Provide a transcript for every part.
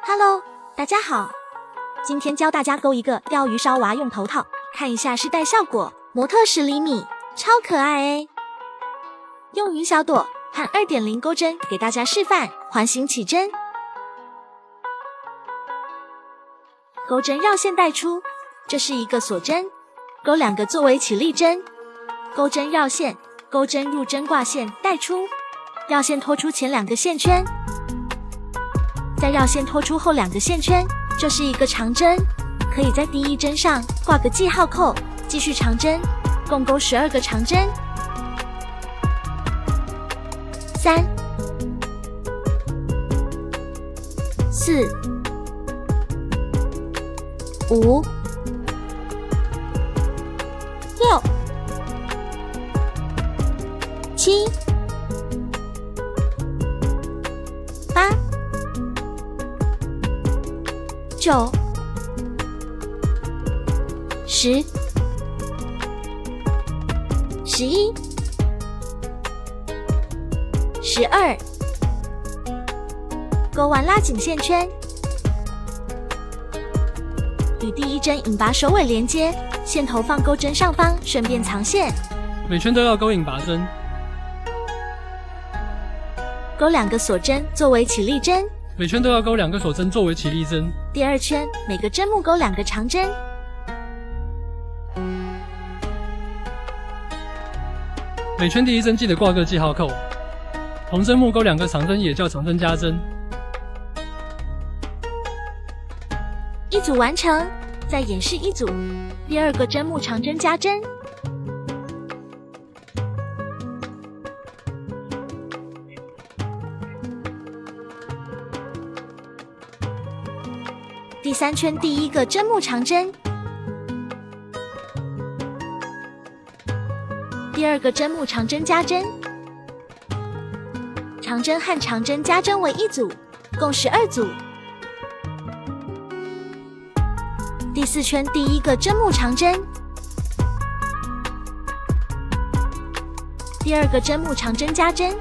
Hello， 大家好，今天教大家勾一个钓鱼烧娃用头套，看一下试戴效果，模特10厘米，超可爱欸！用云小朵和 2.0 钩针给大家示范环形起针，钩针绕线带出，这是一个锁针，钩2个作为起立针，钩针绕线，钩针入针挂线带出，绕线拖出前2个线圈，再绕线拖出后2个线圈，这是一个长针，可以在第一针上挂个记号扣，继续长针，共勾12个长针。3、4、5、6、7、8、9、10、11、12，勾完拉紧线圈，与第一针引拔首尾连接，线头放钩针上方，顺便藏线。每圈都要勾引拔针，勾2个锁针作为起立针，每圈都要勾2个锁针作为起立针。第2圈每个针目勾2个长针，每圈第一针记得挂个记号扣，同针目勾2个长针也叫长针加针。一组完成，再演示一组，第2个针目长针加针。第3圈第1个针目长针，第2个针目长针加针，长针和长针加针为一组，共12组。第4圈第1个针目长针，第2个针目长针加针，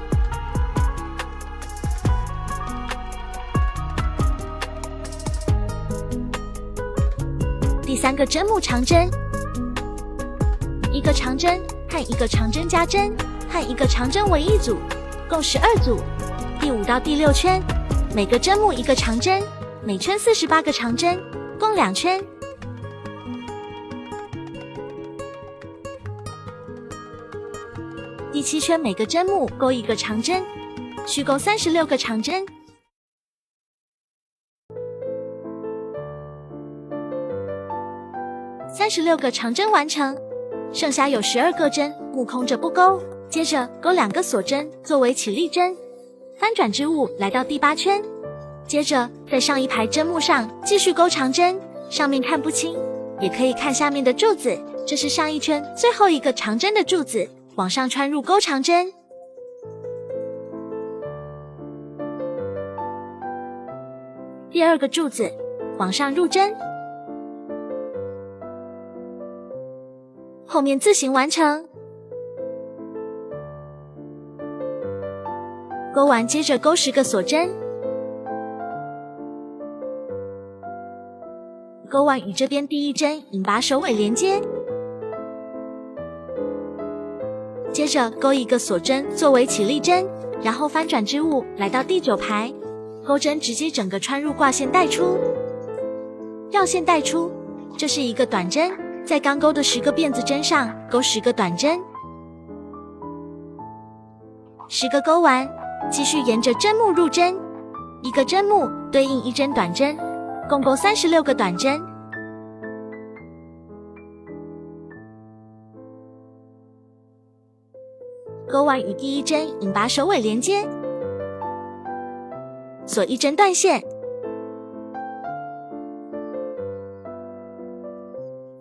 第3个针目长针，一个长针和一个长针加针和一个长针为一组，共12组。第5到第6圈，每个针目一个长针，每圈48个长针，共2圈。第7圈每个针目勾1个长针，虚勾36个长针。36个长针完成，剩下有12个针目空着不勾，接着勾2个锁针作为起立针，翻转之物来到第8圈，接着在上一排针目上继续勾长针，上面看不清，也可以看下面的柱子，这是上一圈最后一个长针的柱子，往上穿入勾长针。第2个柱子往上入针，后面自行完成。勾完接着勾10个锁针，勾完与这边第一针引拔首尾连接，接着勾1个锁针作为起立针，然后翻转之物来到第9排，钩针直接整个穿入挂线带出，绕线带出，这是一个短针，在刚勾的10个辫子针上勾10个短针，10个勾完，继续沿着针目入针，一个针目对应1针短针，共勾36个短针。勾完与第一针引拔首尾连接，锁1针断线，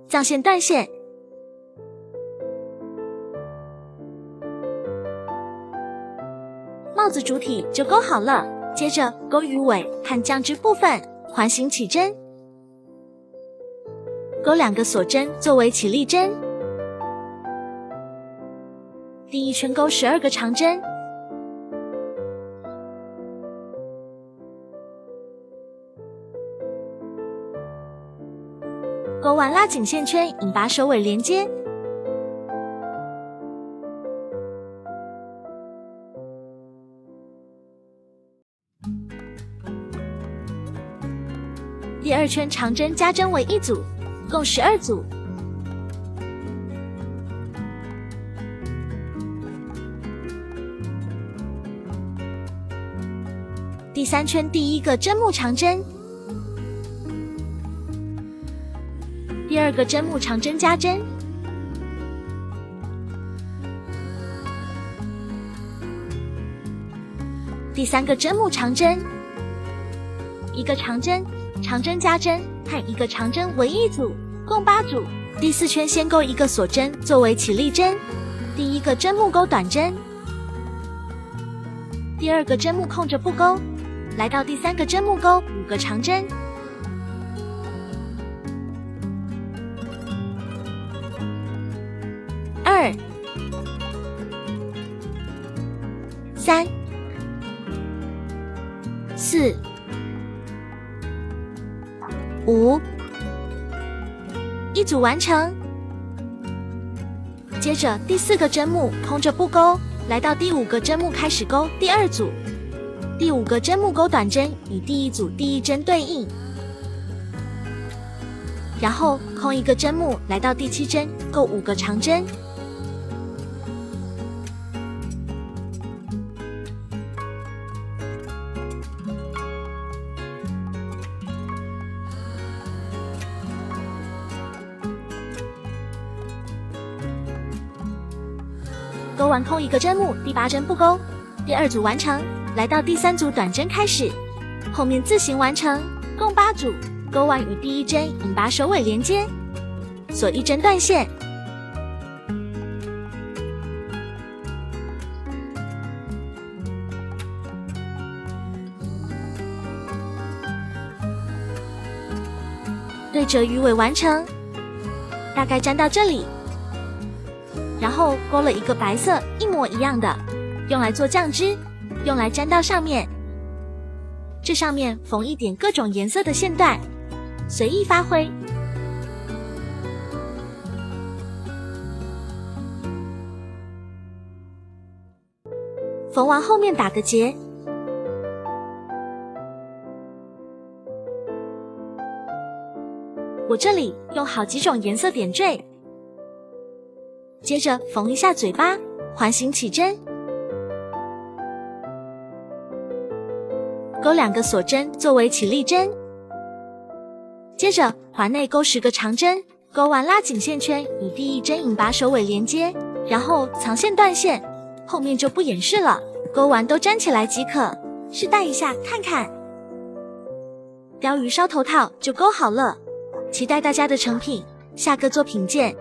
藏线断线，帽子主体就勾好了，接着勾鱼尾和酱汁部分，环形起针，勾2个锁针作为起立针，第一圈勾12个长针，钩完拉紧线圈，引拔首尾连接。第二圈长针加针为一组，共12组。第三圈第一个针目长针，第二个针目长针加针，第三个针目长针，一个长针，长针加针和一个长针为一组，共8组。第四圈先钩一个锁针作为起立针，第一个针目钩短针，第二个针目空着不钩，来到第三个针目钩5个长针，2、3、4、5，一组完成。接着第4个针目空着不钩，来到第5个针目开始钩第2组，第5个针目钩短针与第一组第一针对应，然后空一个针目来到第7针钩5个长针，钩完空一个针目，第8针不钩，第2组完成。来到第3组短针开始，后面自行完成，共8组。钩完与第一针引拔首尾连接，锁一针断线。对折鱼尾完成，大概粘到这里。然后勾了一个白色一模一样的，用来做酱汁，用来粘到上面。这上面缝一点各种颜色的线段，随意发挥。缝完后面打个结。我这里用好几种颜色点缀。接着缝一下嘴巴，环形起针，钩2个锁针作为起立针。接着环内钩10个长针，钩完拉紧线圈，与第一针引拔首尾连接，然后藏线断线，后面就不演示了，钩完都粘起来即可，试戴一下看看。鲷鱼烧头套就钩好了，期待大家的成品，下个作品见。